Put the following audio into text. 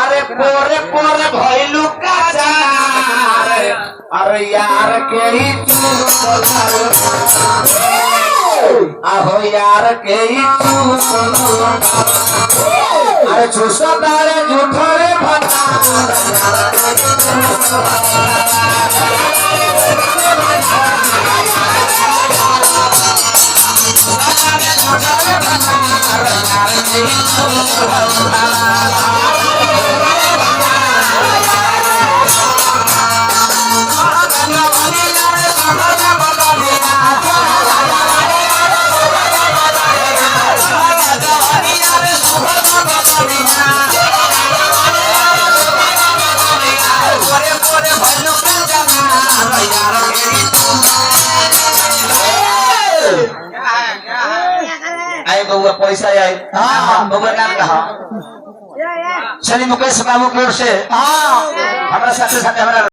अरे पोरे पोरे भइलु काचा अरे यार के ही तू आहो यार के ही तू अरे झूठा तारे झूठा रे भटा बउआ पैसा आए बउआ नाम कहा चलिए मुकेश बाबू की ओर से हमारे साथ हमारा